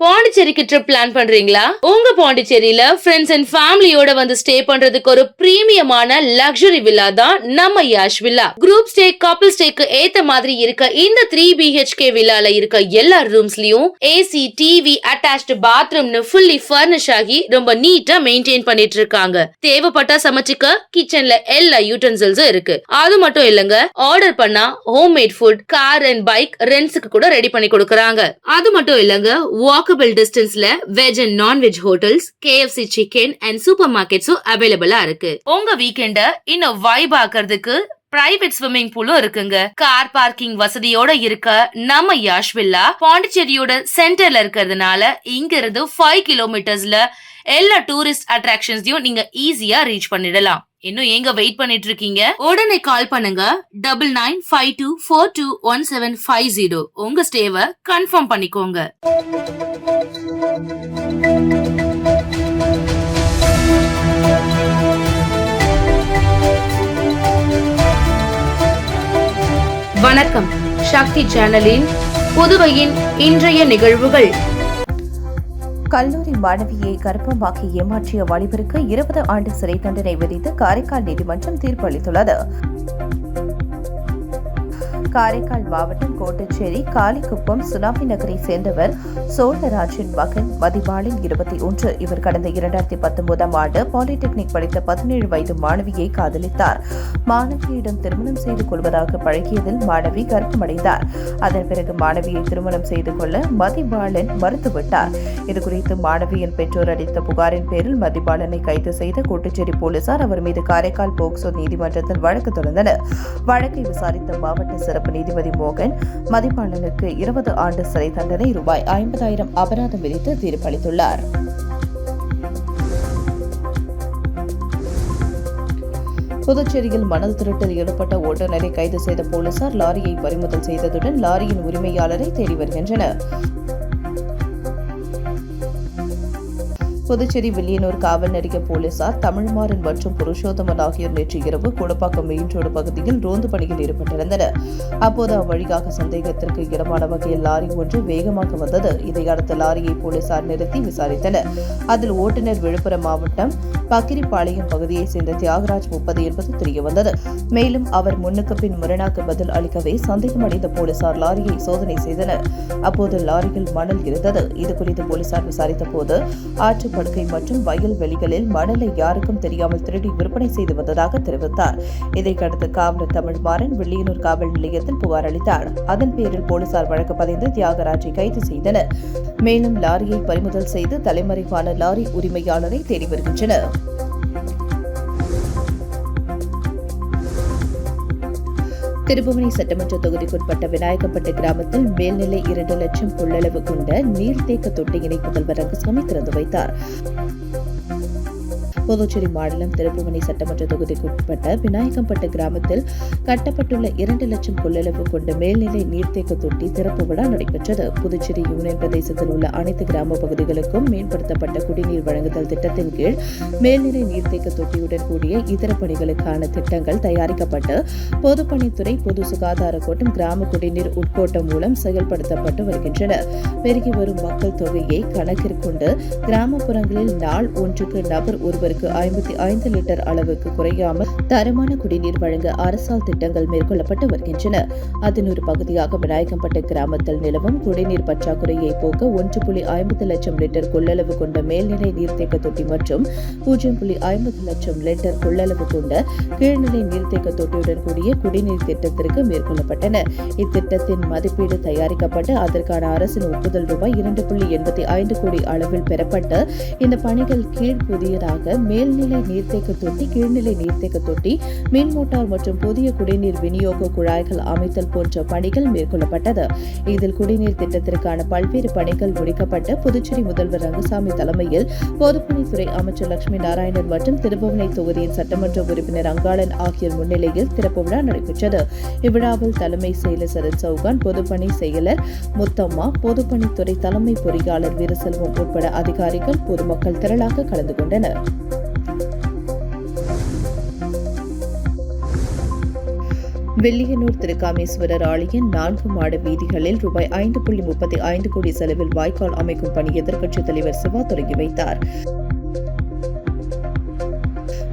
பாண்டிச்சேரிக்கு trip plan பண்றீங்களா? உங்க பாண்டிச்சேரியில ஃப்ரெண்ட்ஸ் அண்ட் ஃபேமிலியோட வந்து ஸ்டே பண்றதுக்கு ஒரு பிரீமியமான லக்ஸரி வில்லா தான் நம்ம Yash villa. Group stay, couple ஸ்டேக்கு ஏத்த மாதிரி இருக்க இந்த 3 BHK வில்லால இருக்க எல்லா ரூம்ஸ்லயும் ஏசி, டிவி, அட்டாச்ட் பாத்ரூம்னு ஃபுல்லி ஃபர்னிஷ் ஆகி ரொம்ப நீட்டா மெயின்டைன் பண்ணிட்டு இருக்காங்க. தேவைப்பட்டா சமைச்சுக்க கிச்சன்ல எல்லா யூட்டன்சில்ஸும் இருக்கு. அது மட்டும் இல்லங்க, ஆர்டர் பண்ணா homemade food, car and bike ரெண்ட்ஸ்க்கு கூட ரெடி பண்ணி கொடுக்கறாங்க. அது மட்டும் இல்லங்க, வாக்கபிள் டிஸ்டன்ஸ்ல veg and non veg hotels, KFC chicken and super மார்க்கெட்ஸும் அவைலபிளா இருக்கு. உங்க வீக்கெண்ட இன்னும் வைப் ஆக்குறதுக்கு பிரைவேட் ஸ்விம்மிங் பூலும் இருக்குங்க. கார் பார்க்கிங் வசதியோட இருக்க நம்ம யாஷ் வில்லா பாண்டிச்சேரியோட சென்டர்ல இருக்கிறதுனால இங்க இருந்து 5 கிலோமீட்டர்ஸ்ல எல்லா டூரிஸ்ட் அட்ராக்ஷன்ஸையும் நீங்க ஈஸியா ரீச் பண்ணிடலாம். இன்னும் எங்க வெயிட் பண்ணிட்டு இருக்கீங்க? உடனே கால் பண்ணுங்க 9952421750. உங்க ஸ்டேவை கன்ஃபார்ம் பண்ணிக்கோங்க. வணக்கம். சக்தி சேனலின் புதுவையின் இன்றைய நிகழ்வுகள். கல்லூரி மாணவியை கர்ப்பமாக்கி ஏமாற்றிய வாலிபருக்கு 20 ஆண்டு சிறை தண்டனை விதித்து காரைக்கால் நீதிமன்றம் தீர்ப்பு அளித்துள்ளது. காரைக்கால் மாவட்டம் கோட்டச்சேரி காளிக்குப்பம் சுனாமி நகரை சேர்ந்தவர் சோழராஜின் மகன் மதிபாலன் 21. இவர் கடந்த 2019 ஆண்டு பாலிடெக்னிக் படித்த 17 வயது மாணவியை காதலித்தார். மாணவியிடம் திருமணம் செய்து கொள்வதாக பழகியதில் மாணவி கர்ப்பமடைந்தார். அதன் பிறகு மாணவியை திருமணம் செய்து கொள்ள மதிபாலன் மறுத்துவிட்டார். இதுகுறித்து மாணவியின் பெற்றோர் அளித்த புகாரின் பேரில் மதிபாலனை கைது செய்த கோட்டச்சேரி போலீசார் அவர் மீது காரைக்கால் போக்சோ நீதிமன்றத்தில் வழக்கு தொடர்ந்தனர். வழக்கை விசாரித்த மாவட்ட சிறப்பு நீதிபதி மோகன் மதிபாலனுக்கு 20 ஆண்டு சிறை தண்டனை, ரூபாய் 50,000 அபராதம் விதித்து தீர்ப்பளித்துள்ளார். புதுச்சேரியில் மணல் திருட்டில் ஈடுபட்ட ஓட்டுநரை கைது செய்த போலீசார் லாரியை பறிமுதல் செய்ததுடன் லாரியின் உரிமையாளரை தேடி வருகின்றனர். புதுச்சேரி வில்லியனூர் காவல் நிலைய போலீசார் தமிழ்மாறன் மற்றும் புருஷோத்தமன் ஆகியோர் நேற்று இரவு கூடப்பாக்கம் மெயின் ரோடு பகுதியில் ரோந்து பணியில் ஈடுபட்டிருந்தனர். அப்போது அவ்வழியாக சந்தேகத்திற்கு இடமான வகையில் லாரி ஒன்று வேகமாக வந்தது. இதையடுத்து லாரியை போலீசார் நிறுத்தி விசாரித்தனர். அதில் ஓட்டுநர் விழுப்புரம் மாவட்டம் பக்கிரிப்பாளையம் பகுதியைச் சேர்ந்த தியாகராஜ் 30 என்பது தெரியவந்தது. மேலும் அவர் முன்னுக்கு பின் முரணாக பதில் அளிக்கவே சந்தேகமடைந்த போலீசார் லாரியை சோதனை செய்தனர். அப்போது லாரியில் மணல் இருந்தது. இதுகுறித்து போலீசார் விசாரித்த போது ஆற்று படுக்கை மற்றும் வயல் வெளிகளில் மணலை யாருக்கும் தெரியாமல் திருடி விற்பனை செய்து வந்ததாக தெரிவித்தார். இதையடுத்து காவலர் தமிழ்மாறன் வில்லியனூர் காவல் நிலையத்தில் புகார் அளித்தார். அதன் பேரில் போலீசார் வழக்கு பதிந்து தியாகராஜை கைது செய்தனர். மேலும் லாரியை பறிமுதல் செய்து தலைமறைவான லாரி உரிமையாளரை தேடி வருகின்றனர். திருபுவனை சட்டமன்ற தொகுதிக்குட்பட்ட விநாயகப்பட்டு கிராமத்தில் மேல்நிலை 2 லட்சம் கொள்ளளவு கொண்ட நீர்த்தேக்க தொட்டியினை முதல்வர் ரங்கசாமி திறந்து வைத்தார். புதுச்சேரி மாநிலம் திருபுவனை சட்டமன்ற தொகுதிக்குட்பட்ட விநாயகம்பட்டு கிராமத்தில் கட்டப்பட்டுள்ள 2 லட்சம் கொள்ளளவு கொண்ட மேல்நிலை நீர்த்தேக்க தொட்டி திறப்பு விழா நடைபெற்றது. புதுச்சேரி யூனியன் பிரதேசத்தில் உள்ள அனைத்து கிராம பகுதிகளுக்கும் மேம்படுத்தப்பட்ட குடிநீர் வழங்குதல் திட்டத்தின் கீழ் மேல்நிலை நீர்த்தேக்க தொட்டியுடன் கூடிய இதர பணிகளுக்கான திட்டங்கள் தயாரிக்கப்பட்டு பொதுப்பணித்துறை, பொது சுகாதார கோட்டம், கிராம குடிநீர் உட்கோட்டம் மூலம் செயல்படுத்தப்பட்டு வருகின்றன. பெருகி வரும் மக்கள் தொகையை கணக்கிற்கொண்டு கிராமப்புறங்களில் நாள் ஒன்றுக்கு நபர் ஒருவர் 55 லிட்டர் அளவுக்கு குறையாமல் தரமான குடிநீர் வழங்க அரசால் திட்டங்கள் மேற்கொள்ளப்பட்டு வருகின்றன. அதன் ஒரு பகுதியாக விநாயகம்பட்டு கிராமத்தில் நிலவும் குடிநீர் பற்றாக்குறையை போக்க 1.50 லட்சம் லிட்டர் கொள்ளளவு கொண்ட மேல்நிலை நீர்த்தேக்க தொட்டி மற்றும் 0.50 லட்சம் லிட்டர் கொள்ளளவு கொண்ட கீழ்நிலை நீர்த்தேக்க தொட்டியுடன் கூடிய குடிநீர் திட்டத்திற்கு மேற்கொள்ளப்பட்டன. இத்திட்டத்தின் மதிப்பீடு தயாரிக்கப்பட்டு அதற்கான அரசின் ஒப்புதல் ரூபாய் 2.85 கோடி அளவில் பெறப்பட்டு இந்த பணிகள் கீழ் புதியதாக மேல்நிலை நீர்த்தேக்க தொட்டி, கீழ்நிலை நீர்த்தேக்க தொட்டி, மின் மோட்டார் மற்றும் புதிய குடிநீர் விநியோக குழாய்கள் அமைத்தல் போன்ற பணிகள் மேற்கொள்ளப்பட்டது. இதில் குடிநீர் திட்டத்திற்கான பல்வேறு பணிகள் முடிக்கப்பட்டு புதுச்சேரி முதல்வர் ரங்கசாமி தலைமையில் பொதுப்பணித்துறை அமைச்சர் லட்சுமி நாராயணன் மற்றும் திருபுவனை தொகுதியின் சட்டமன்ற உறுப்பினர் அங்காளன் ஆகியோர் முன்னிலையில் திறப்பு விழா நடைபெற்றது. இவ்விழாவில் தலைமை செயலர் சரத் சௌகான், பொதுப்பணி செயலர் முத்தம்மா, பொதுப்பணித்துறை தலைமை பொறியாளர் வீரசெல்வம் உட்பட அதிகாரிகள், பொதுமக்கள் திரளாக கலந்து கொண்டனர். வில்லியனூர் திருக்காமேஸ்வரர் ஆலய 4 மாட வீதிகளில் ரூபாய் 5.35 கோடி செலவில் வாய்க்கால் அமைக்கும் பணி எதிர்க்கட்சித் தலைவர் சிவா தொடங்கி வைத்தார்.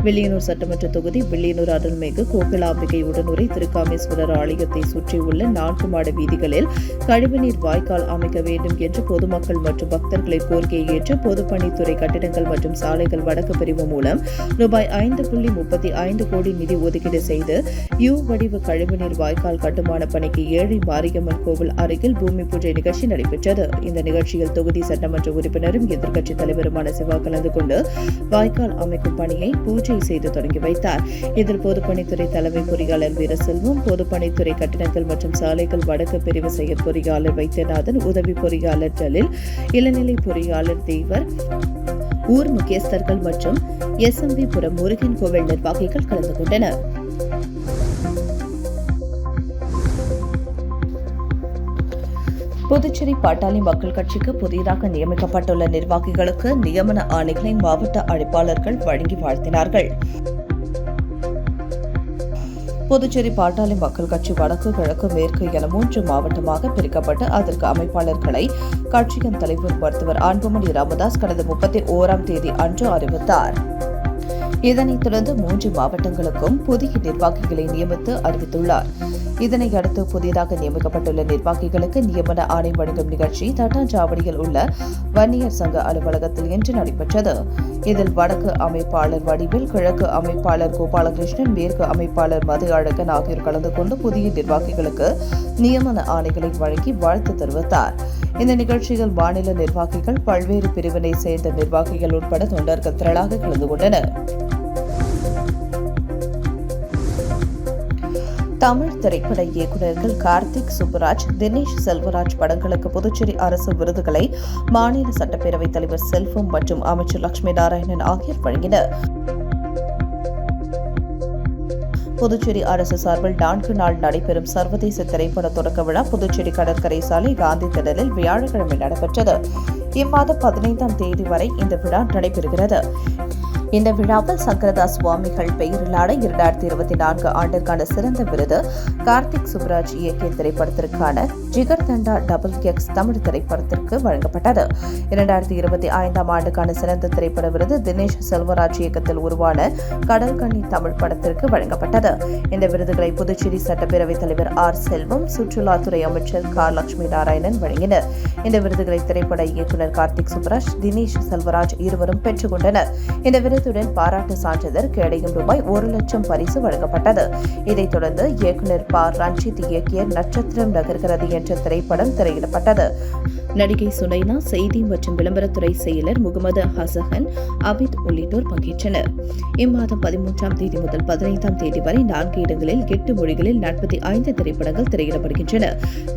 வில்லியனூர் சட்டமன்ற தொகுதி வில்லியனூர் அருள்மிகு கோகிலாம்பிகை உடனுரை திருக்காமேஸ்வரர் ஆலயத்தை சுற்றியுள்ள 4 மாட வீதிகளில் கழிவுநீர் வாய்க்கால் அமைக்க வேண்டும் என்று பொதுமக்கள் மற்றும் பக்தர்களின் கோரிக்கையை ஏற்று பொதுப்பணித்துறை கட்டிடங்கள் மற்றும் சாலைகள் வடக்கு பிரிவு மூலம் ரூபாய் 5.35 கோடி நிதி ஒதுக்கீடு செய்து யூ வடிவ கழிவுநீர் வாய்க்கால் கட்டுமான பணிக்கு ஏழை மாரியம்மன் கோவில் அருகில் பூமி பூஜை நிகழ்ச்சி நடைபெற்றது. இந்த நிகழ்ச்சியில் தொகுதி சட்டமன்ற உறுப்பினரும் எதிர்க்கட்சித் தலைவருமான சிவா கலந்து கொண்டு வாய்க்கால் அமைக்கும் பணியை பூஜை செய்து தொடங்கி வைத்தார். இதில் பொதுப்பணித்துறை தலைமை பொறியாளர் வீரசெல்வம், பொதுப்பணித்துறை கட்டிடங்கள் மற்றும் சாலைகள் வடக்கு பிரிவு செயற் பொறியாளர் வைத்தியநாதன், உதவி பொறியாளர் ஜலில், இளநிலை பொறியாளர் தேவர், ஊர் முக்கியஸ்தர்கள் மற்றும் SMV புரம் முருகன் கோவில் நிர்வாகிகள் கலந்து கொண்டனர். புதுச்சேரி பாட்டாளி மக்கள் கட்சிக்கு புதிதாக நியமிக்கப்பட்டுள்ள நிர்வாகிகளுக்கு நியமன ஆணைகளை மாவட்ட அழைப்பாளர்கள் வழங்கி வாழ்த்தினார்கள். புதுச்சேரி பாட்டாளி மக்கள் கட்சி வடக்கு, கிழக்கு, மேற்கு என 3 மாவட்டமாக பிரிக்கப்பட்டு அதற்கு அமைப்பாளர்களை கட்சியின் தலைவர் மருத்துவர் அன்புமணி ராமதாஸ் கடந்த 31ஆம் தேதி அன்று அறிவித்தார். இதனைத் தொடர்ந்து 3 மாவட்டங்களுக்கும் புதிய நிர்வாகிகளை நியமித்து அறிவித்துள்ளார். இதனையடுத்து புதிதாக நியமிக்கப்பட்டுள்ள நிர்வாகிகளுக்கு நியமன ஆணை வழங்கும் நிகழ்ச்சி தட்டாஞ்சாவடியில் உள்ள வன்னியர் சங்க அலுவலகத்தில் இன்று நடைபெற்றது. இதில் வடக்கு அமைப்பாளர் வடிவில், கிழக்கு அமைப்பாளர் கோபாலகிருஷ்ணன், மேற்கு அமைப்பாளர் மது அழகன் ஆகியோர் கலந்து கொண்டு புதிய நிர்வாகிகளுக்கு நியமன ஆணைகளை வழங்கி வாழ்த்து தெரிவித்தார். இந்த நிகழ்ச்சியில் மாநில நிர்வாகிகள், பல்வேறு பிரிவினை சேர்ந்த நிர்வாகிகள் உட்பட தொண்டர்கள் திரளாக கலந்து கொண்டனர். தமிழ் திரைப்பட இயக்குநர்கள் கார்த்திக் சுப்புராஜ், தினேஷ் செல்வராஜ் படங்களுக்கு புதுச்சேரி அரசு விருதுகளை மாநில சட்டப்பேரவைத் தலைவர் செல்வம் மற்றும் அமைச்சர் லட்சுமி நாராயணன் ஆகியோர் வழங்கினர். புதுச்சேரி அரசு சார்பில் 4 நாள் நடைபெறும் சர்வதேச திரைப்பட தொடக்க விழா புதுச்சேரி கடற்கரை சாலை காந்தி திடலில் வியாழக்கிழமை நடைபெற்றது. இம்மாதம் 15ஆம் தேதி வரை இந்த விழா நடைபெறுகிறது. இந்த விழாவில் சங்கரதாஸ் சுவாமிகள் பெயரிலான 2024 ஆண்டிற்கான சிறந்த விருது கார்த்திக் சுப்ராஜ் இயக்கிய திரைப்படத்திற்கான ஜிகர் தண்டா XX தமிழ் திரைப்படத்திற்கு வழங்கப்பட்டது. 2025ஆம் ஆண்டுக்கான சிறந்த திரைப்பட விருது தினேஷ் செல்வராஜ் இயக்கத்தில் உருவான கடல்கன்னி தமிழ் படத்திற்கு வழங்கப்பட்டது. இந்த விருதுகளை புதுச்சேரி சட்டப்பேரவைத் தலைவர் R. செல்வம், சுற்றுலாத்துறை அமைச்சர் K. லட்சுமி நாராயணன் வழங்கினர். இந்த விருதுகளை திரைப்பட இயக்குநர் கார்த்திக் சுப்ராஜ், தினேஷ் செல்வராஜ் இருவரும் பெற்றுக் கொண்டனர். இந்த விருதுடன் பாராட்டு சான்றிதழ் கேடயம் ரூபாய் 1 லட்சம் பரிசு வழங்கப்பட்டது. இதைத் தொடர்ந்து இயக்குநர் ப. ரஞ்சித் இயக்கிய நட்சத்திரம் நகர்கிறது என்ற திரைப்படம் திரையிடப்பட்டது. நடிகை சுனைனா, செய்தி மற்றும் விளம்பரத்துறை செயலர் முகமது ஹசன் அபித் உள்ளிட்டோர் பங்கேற்றனர். இம்மாதம் 13ஆம் தேதி முதல் 15ஆம் தேதி வரை 4 இடங்களில் 8 மொழிகளில் 45 திரைப்படங்கள் திரையிடப்படுகின்றன.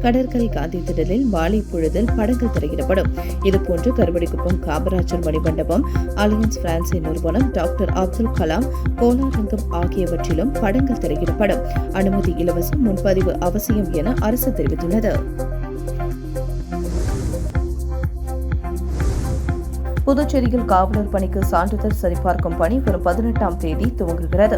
கடற்கரை காந்தி திடலில் மாலை பொழுதில் படங்கள் திரையிடப்படும். இதுபோன்று கருவடிக்குப்பம் காமராஜர் மணிமண்டபம், அலியன்ஸ் பிரான்சி நிறுவனம், டாக்டர் அப்துல் கலாம் கோலாரங்கம் ஆகியவற்றிலும் படங்கள் திரையிடப்படும். அனுமதி இலவசம், முன்பதிவு அவசியம் என அரசு தெரிவித்துள்ளது. புதுச்சேரியில் காவலர் பணிக்கு சான்றிதழ் சரிபார்க்கும் பணி வரும் 18ஆம் தேதி துவங்குகிறது.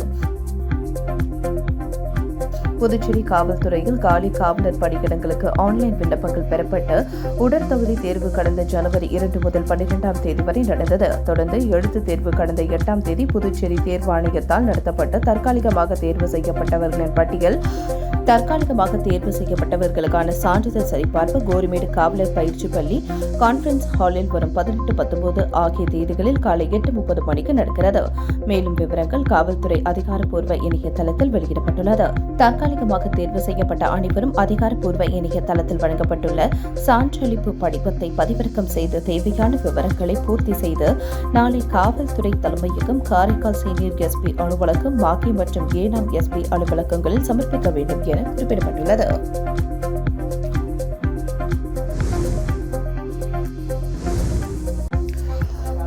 புதுச்சேரி காவல்துறையில் காலி காவலர் பணியிடங்களுக்கு ஆன்லைன் விண்ணப்பங்கள் பெறப்பட்டு உடற்தகுதி தேர்வு கடந்த ஜனவரி 2 முதல் 12ஆம் தேதி வரை நடந்தது. தொடர்ந்து எழுத்து தேர்வு கடந்த 8ஆம் தேதி புதுச்சேரி தேர்வாணையத்தால் நடத்தப்பட்ட தற்காலிகமாக தேர்வு செய்யப்பட்டவர்களின் பட்டியல் தற்காலிகமாக தேர்வு செய்யப்பட்டவர்களுக்கான சான்றிதழ் சரிபார்ப்பு கோரிமேடு காவலர் பயிற்சி பள்ளி கான்பரன்ஸ் ஹாலில் வரும் 18, 19 ஆகிய தேதிகளில் காலை 8:30 மணிக்கு நடக்கிறது. மேலும் விவரங்கள் காவல்துறை அதிகாரப்பூர்வ இணையதளத்தில் வெளியிடப்பட்டுள்ளது. தற்காலிகமாக தேர்வு செய்யப்பட்ட அனைவரும் அதிகாரப்பூர்வ இணையதளத்தில் வழங்கப்பட்டுள்ள சான்றளிப்பு படிவத்தை பதிவிறக்கம் செய்து தேவையான விவரங்களை பூர்த்தி செய்து நாளை காவல்துறை தலைமையகம், காரைக்கால் சீனியர் SP அலுவலகம், மாகி மற்றும் ஏனாம் SP அலுவலகங்களில் சமர்ப்பிக்க வேண்டும் என குறிப்பிடப்பட்டுள்ளது.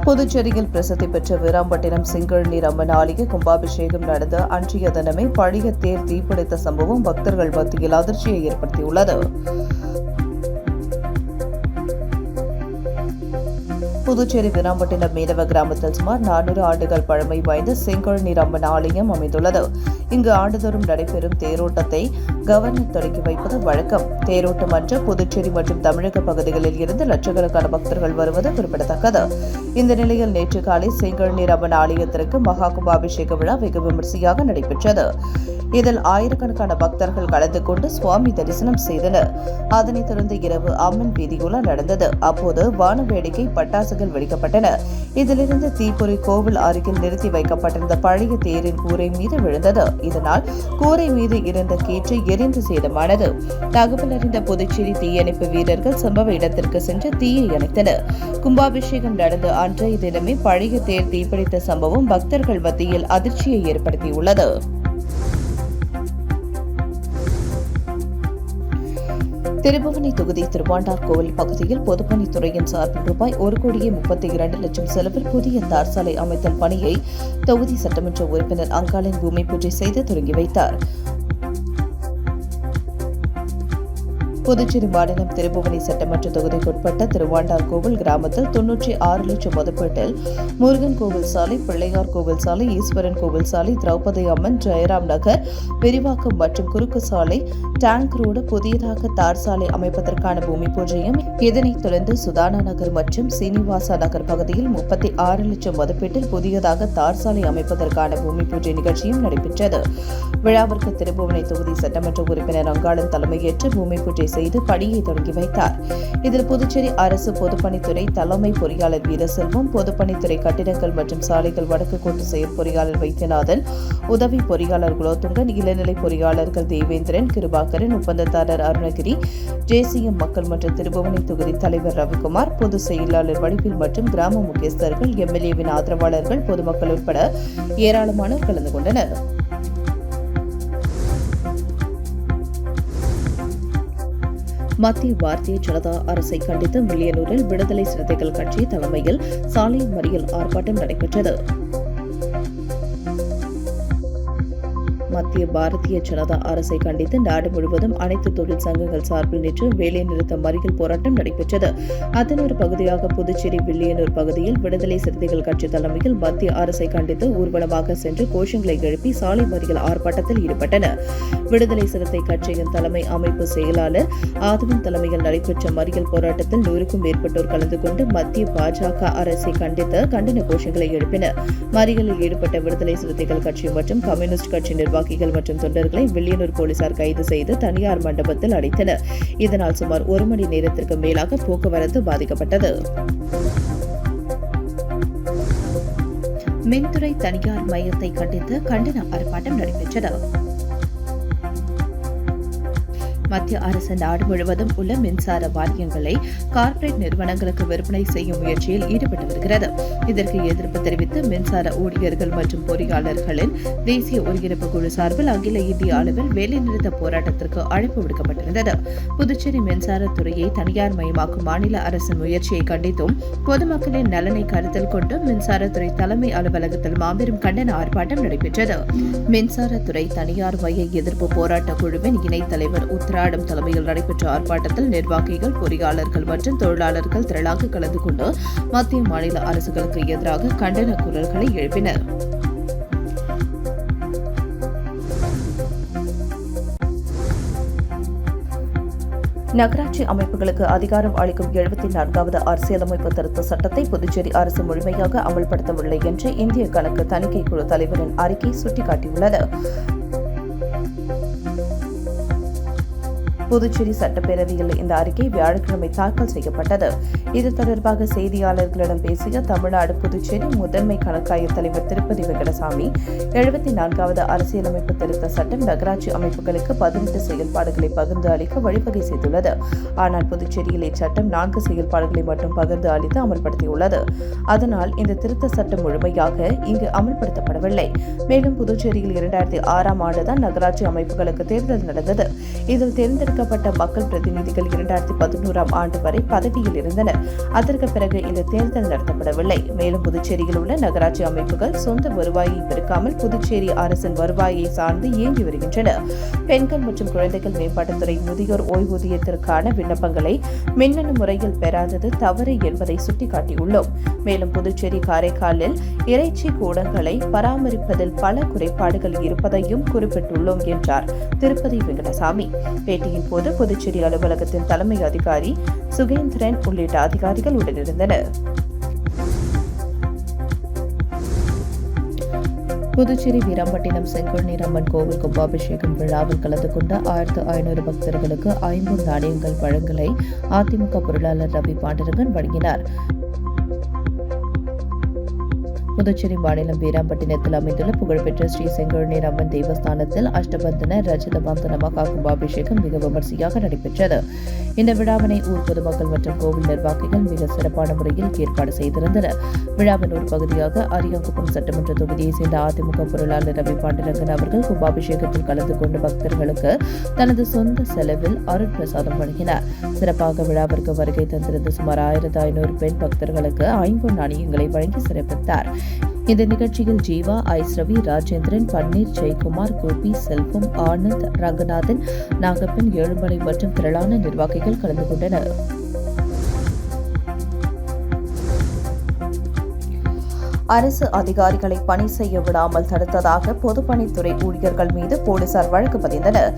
புதுச்சேரியில் பிரசித்தி பெற்ற வீராம்பட்டினம் சிங்கழ்நீர் அம்மன் ஆலய கும்பாபிஷேகம் நடந்த அன்றைய தினமே பழைய தேர் தீப்பிடித்த சம்பவம் பக்தர்கள் மத்தியில் அதிர்ச்சியை ஏற்படுத்தியுள்ளது. புதுச்சேரி வீராம்பட்டினம் மீனவ கிராமத்தில் சுமார் 400 ஆண்டுகள் பழமை வாய்ந்த செங்கழுநீர் அம்மன் ஆலயம் அமைந்துள்ளது. இங்கு ஆண்டுதோறும் நடைபெறும் தேரோட்டத்தை கவர்னர் தொடங்கி வைப்பது வழக்கம். தேரோட்டம் அன்று புதுச்சேரி மற்றும் தமிழக பகுதிகளில் இருந்து லட்சக்கணக்கான பக்தர்கள் வருவது குறிப்பிடத்தக்கது. இந்த நிலையில் நேற்று காலை செங்கழுநீர் அம்மன் ஆலயத்திற்கு மகா கும்பாபிஷேக விழா வெகு விமரிசையாக நடைபெற்றது. இதில் ஆயிரக்கணக்கான பக்தர்கள் கலந்து கொண்டு சுவாமி தரிசனம் செய்தனர். அதனைத் தொடர்ந்து இரவு அம்மன் வீதியுலா நடந்தது. அப்போது வான வேடிக்கை, பட்டாசுகள் வெடிக்கப்பட்டன. இதிலிருந்து தீப்பொறி கோவில் அருகில் நிறுத்தி வைக்கப்பட்டிருந்த பழைய தேரின் கூரை மீது விழுந்தது. இதனால் கூரை மீது இருந்த கீற்று எரிந்து சேதமானது. தகவல் அறிந்த புதுச்சேரி தீயணைப்பு வீரர்கள் சம்பவ இடத்திற்கு சென்று தீயை அணைத்தனர். கும்பாபிஷேகம் நடந்த அன்றைய தினமே பழைய தேர் தீப்பிடித்த சம்பவம் பக்தர்கள் மத்தியில் அதிர்ச்சியை ஏற்படுத்தியுள்ளது. திருபுவனை தொகுதி திருவாண்டார் கோவில் பகுதியில் பொதுப்பணித்துறையின் சார்பில் ரூபாய் 1,32,00,000 செலவில் புதிய தார் சாலை அமைத்தல் பணியை தொகுதி சட்டமன்ற உறுப்பினர் அங்காளன் பூமி பூஜை செய்து தொடங்கி வைத்தார். புதுச்சேரி மாநிலம் திருபுவனை சட்டமன்ற தொகுதிக்குட்பட்ட திருவாண்டார் கோவில் கிராமத்தில் 96 லட்சம் மதிப்பீட்டில் முருகன் கோவில் சாலை, பிள்ளையார் கோவில் சாலை, ஈஸ்வரன் கோவில் சாலை, திரௌபதி அம்மன், ஜெயராம் நகர் விரிவாக்கம் மற்றும் குறுக்கு சாலை, டேங்க் ரோடு, புதியதாக தார் சாலை அமைப்பதற்கான பூமி பூஜையும், இதனைத் தொடர்ந்து சுதானா நகர் மற்றும் சீனிவாசா நகர் பகுதியில் 36 லட்சம் மதிப்பீட்டில் புதியதாக தார் சாலை அமைப்பதற்கான பூமி பூஜை நிகழ்ச்சியும் நடைபெற்றது. விழாவிற்கு திருபுவனை தொகுதி சட்டமன்ற உறுப்பினர் அங்காளன் தலைமையேற்று பூமி பூஜை செய்து பணியை தொடங்கி வைத்தார். இதில் புதுச்சேரி அரசு பொதுப்பணித்துறை தலைமை பொறியாளர் வீரசெல்வம், பொதுப்பணித்துறை கட்டிடங்கள் மற்றும் சாலைகள் வடக்கு கோட்ட செயற் பொறியாளர் வைத்தியநாதன், உதவி பொறியாளர் குலோத்துங்கன், இளநிலை பொறியாளர்கள் தேவேந்திரன், கிருபாகரன், ஒப்பந்ததாரர் அருணகிரி, ஜேசிஎம் மக்கள் மன்ற திருபுவனை தொகுதி தலைவர் ரவிக்குமார், பொதுச் செயலாளர் வடிவில் மற்றும் கிராம முக்கியஸ்தர்கள், எம்எல்ஏவின் ஆதரவாளர்கள், பொதுமக்கள் உட்பட ஏராளமானோர் கலந்து கொண்டனர். மத்திய பாரதிய ஜனதா அரசை கண்டித்து வில்லியனூரில் விடுதலை சிறுத்தைகள் கட்சி தலைமையில் சாலை மறியல் ஆர்ப்பாட்டம் நடைபெற்றது. மத்திய பாரதிய ஜனதா அரசை கண்டித்து நாடு முழுவதும் அனைத்து தொழிற்சங்கங்கள் சார்பில் நேற்று வேலை நிறுத்த மறியல் போராட்டம் நடைபெற்றது. அதன் ஒரு பகுதியாக புதுச்சேரி வில்லியனூர் பகுதியில் விடுதலை சிறுத்தைகள் கட்சி தலைமையில் மத்திய அரசை கண்டித்து ஊர்வலமாக சென்று கோஷங்களை எழுப்பி சாலை மறியல் ஆர்ப்பாட்டத்தில் ஈடுபட்டனர். விடுதலை சிறுத்தை கட்சியின் தலைமை அமைப்பு செயலாளர் ஆதவன் தலைமையில் நடைபெற்ற மறியல் போராட்டத்தில் 100க்கும் மேற்பட்டோர் கலந்து கொண்டு மத்திய பாஜக அரசை கண்டித்து கண்டன கோஷங்களை எழுப்பினர். மறியலில் ஈடுபட்ட விடுதலை சிறுத்தைகள் கட்சி மற்றும் கம்யூனிஸ்ட் கட்சி நிர்வாகிகள் மற்றும் தொண்டர்களை வில்லியனூர் போலீசார் கைது செய்து தனியார் மண்டபத்தில் அடைத்தனர். இதனால் சுமார் 1 மணி நேரத்திற்கு மேலாக போக்குவரத்து பாதிக்கப்பட்டது. மின்துறை தனியார் மையத்தை கண்டித்து கண்டன ஆர்ப்பாட்டம் நடைபெற்றது. மத்திய அரசு நாடு முழுவதும் உள்ள மின்சார வாரியங்களை கார்ப்பரேட் நிறுவனங்களுக்கு விற்பனை செய்யும் முயற்சியில் ஈடுபட்டு வருகிறது. இதற்கு எதிர்ப்பு தெரிவித்து மின்சார ஊழியர்கள் மற்றும் பொறியாளர்களின் தேசிய ஒருங்கிணைப்பு குழு சார்பில் அகில இந்திய அளவில் வேலைநிறுத்த போராட்டத்திற்கு அழைப்பு விடுக்கப்பட்டிருந்தது. புதுச்சேரி மின்சாரத்துறையை தனியார் மயமாக்கும் மாநில அரசின் முயற்சியை கண்டித்தும் பொதுமக்களின் நலனை கருத்தில் கொண்டு மின்சாரத்துறை தலைமை அலுவலகத்தில் மாபெரும் கண்டன ஆர்ப்பாட்டம் நடைபெற்றது. மின்சாரத்துறை தனியார் மய எதிர்ப்பு போராட்ட குழுவின் இணைத் தலைவர் உத்தராடம் தலைமையில் நடைபெற்ற ஆர்ப்பாட்டத்தில் நிர்வாகிகள், பொறியாளர்கள் மற்றும் தொழிலாளர்கள் திரளாக கலந்து கொண்டு மத்திய மாநில அரசுகளுக்கு எதிராக கண்டன குரல்களை எழுப்பினர். நகராட்சி அமைப்புகளுக்கு அதிகாரம் அளிக்கும் 74வது அரசியலமைப்பு திருத்த சட்டத்தை புதுச்சேரி அரசு முழுமையாக அமல்படுத்தவில்லை என்று இந்திய கணக்கு தணிக்கை குழு தலைவரின் அறிக்கை சுட்டிக்காட்டியுள்ளது. புதுச்சேரி சட்டப்பேரவையில் இந்த அறிக்கை வியாழக்கிழமை தாக்கல் செய்யப்பட்டது. இது தொடர்பாக செய்தியாளர்களிடம் பேசிய தமிழ்நாடு புதுச்சேரி முதன்மை கணக்காயர் தலைவர் திருப்பதி வெங்கடசாமி, 74வது அரசியலமைப்பு திருத்த சட்டம் நகராட்சி அமைப்புகளுக்கு 18 செயல்பாடுகளை பகிர்ந்து அளிக்க வழிவகை செய்துள்ளது. ஆனால் புதுச்சேரியில் இச்சட்டம் 4 செயல்பாடுகளை மட்டும் பகிர்ந்து அளித்து அமல்படுத்தியுள்ளது. அதனால் இந்த திருத்த சட்டம் முழுமையாக இங்கு அமல்படுத்தப்படவில்லை. மேலும் புதுச்சேரியில் 2006ஆம் ஆண்டுதான் நகராட்சி அமைப்புகளுக்கு தேர்தல் நடந்தது. இதில் தேர்ந்தெடுக்க நியமிக்கப்பட்ட மக்கள் பிரதிநிதிகள் 2011ஆம் ஆண்டு வரை பதவியில் இருந்தனர். அதற்கு பிறகு இந்த தேர்தல் நடத்தப்படவில்லை. மேலும் புதுச்சேரியில் உள்ள நகராட்சி அமைப்புகள் சொந்த வருவாயை பெருக்காமல் புதுச்சேரி அரசின் வருவாயை சார்ந்து இயங்கி வருகின்றன. பெண்கள் மற்றும் குழந்தைகள் மேம்பாட்டுத்துறை முதியோர் ஓய்வூதியத்திற்கான விண்ணப்பங்களை மின்னணு முறையில் பெறாதது தவறு என்பதை சுட்டிக்காட்டியுள்ளோம். மேலும் புதுச்சேரி காரைக்காலில் இறைச்சி கூடங்களை பராமரிப்பதில் பல குறைபாடுகள் இருப்பதையும் குறிப்பிட்டுள்ளோம் என்றார் திருப்பதி வெங்கடசாமி. பேட்டியின் போது புதுச்சேரி அலுவலகத்தின் தலைமை அதிகாரி சுகேந்திரன் உள்ளிட்ட அதிகாரிகள் உடனிருந்தனர். புதுச்சேரி வீராம்பட்டினம் செங்கோல் அம்மன் கோவில் கும்பாபிஷேகம் விழாவில் கலந்து கொண்ட 1500 பக்தர்களுக்கு 50 நாணயங்கள் வழங்கலை அதிமுக பொருளாளர் ரவி பாண்டரங்கன் வழங்கினார். புதுச்சேரி மாநிலம் வீராம்பட்டினத்தில் அமைந்துள்ள புகழ்பெற்ற ஸ்ரீ செங்கோல் அம்மன் தேவஸ்தானத்தில் அஷ்டபந்தன ரஜதபந்தன மகா கும்பாபிஷேகம் மிக விமர்சையாக நடைபெற்றது. இந்த விழாவினை ஊர் பொதுமக்கள் மற்றும் கோவில் நிர்வாகிகள் மிக சிறப்பான முறையில் ஏற்பாடு செய்திருந்தனர். விழாவின் ஒரு பகுதியாக அரியாங்குப்பம் சட்டமன்ற தொகுதியை சேர்ந்த அதிமுக பொருளாளர் ரவி பாண்டரங்கன் அவர்கள் கும்பாபிஷேகத்தில் கலந்து கொண்டு பக்தர்களுக்கு தனது சொந்த செலவில் அருட்பிரசாதம் வழங்கினார். சிறப்பாக விழாவிற்கு வருகை தந்திருந்த சுமார் 1500 பெண் பக்தர்களுக்கு 50 நாணயங்களை வழங்கி சிறப்பித்தார். இந்த நிகழ்ச்சியில் ஜீவா, ஐஸ் ரவி, ராஜேந்திரன், பன்னீர், ஜெயக்குமார், கோபி, செல்வம், ஆனந்த், ரங்கநாதன், நாகப்பன், ஏழுமலை மற்றும் திரளான நிர்வாகிகள் கலந்து கொண்டனர். அரசு அதிகாரிகளை பணி செய்ய விடாமல் தடுத்ததாக பொதுப்பணித்துறை ஊழியர்கள் மீது போலீசார் வழக்கு பதிந்தனர்.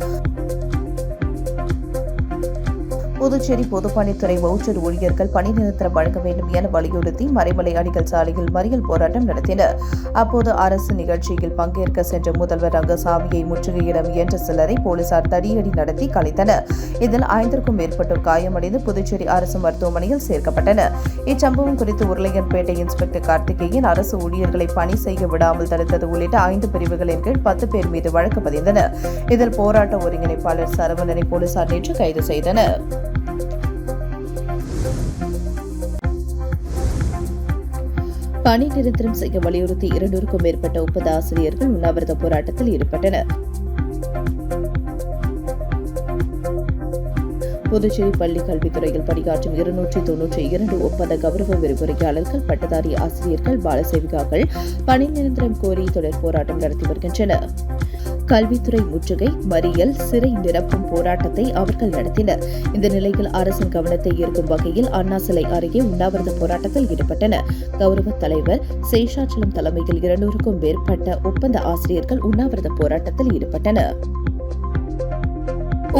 புதுச்சேரி பொதுப்பணித்துறை வவுச்சர் ஊழியர்கள் பணி நிரந்தரம் வழங்க வேண்டும் என வலியுறுத்தி மறைமலை அடிகள் சாலையில் மறியல் போராட்டம் நடத்தினர். அப்போது அரசு நிகழ்ச்சியில் பங்கேற்க சென்ற முதல்வர் ரங்கசாமியை முற்றுகையிட முயன்ற சிலரை போலீசார் தடியடி நடத்தி கலைத்தனர். இதில் 5க்கும் மேற்பட்டோர் காயமடைந்து புதுச்சேரி அரசு மருத்துவமனையில் சேர்க்கப்பட்டனர். இச்சம்பவம் குறித்து உருளையன்பேட்டை இன்ஸ்பெக்டர் கார்த்திகேயன் அரசு ஊழியர்களை பணி செய்ய விடாமல் தடுத்தது உள்ளிட்ட 5 பிரிவுகளின் கீழ் 10 பேர் மீது வழக்கு பதிந்தனர். இதில் போராட்ட ஒருங்கிணைப்பாளர் சரவணனை போலீசார் நேற்று கைது செய்தனர். பணி நிரந்தரம் செய்ய வலியுறுத்தி 200க்கும் மேற்பட்ட ஒப்பந்த ஆசிரியர்கள் உண்ணாவிரத போராட்டத்தில் ஈடுபட்டனர். புதுச்சேரி பள்ளி கல்வித்துறையில் பணியாற்றும் 292 ஒப்பந்த கௌரவ விரிவுரையாளர்கள், பட்டதாரி ஆசிரியர்கள், பாலசேவிகாக்கள் பணி நிரந்தரம் கோரி தொடர் போராட்டம் நடத்தி வருகின்றனர். கல்வித்துறை முற்றுகை, மறியல், சிறை நிரப்பும் போராட்டத்தை அவர்கள் நடத்தினர். இந்த நிலையில் அரசின் கவனத்தை ஈர்க்கும் வகையில் அண்ணா சிலை அருகே உண்ணாவிரத போராட்டத்தில் ஈடுபட்டனர். கௌரவ தலைவர் சேஷாச்சலம் தலைமையில் 200க்கும் மேற்பட்ட ஒப்பந்த ஆசிரியர்கள் உண்ணாவிரத போராட்டத்தில் ஈடுபட்டனர்.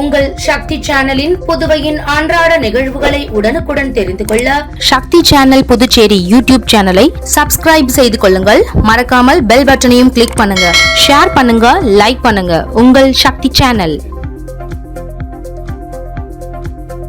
உங்கள் சக்தி சேனலின் புதுவையின் அன்றாட நிகழ்வுகளை உடனுக்குடன் தெரிந்து கொள்ள சக்தி சேனல் புதுச்சேரி யூடியூப் சேனலை சப்ஸ்கிரைப் செய்து கொள்ளுங்கள். மறக்காமல் பெல் பட்டனையும் கிளிக் பண்ணுங்க. ஷேர் பண்ணுங்க, லைக் பண்ணுங்க. உங்கள் சக்தி சேனல்.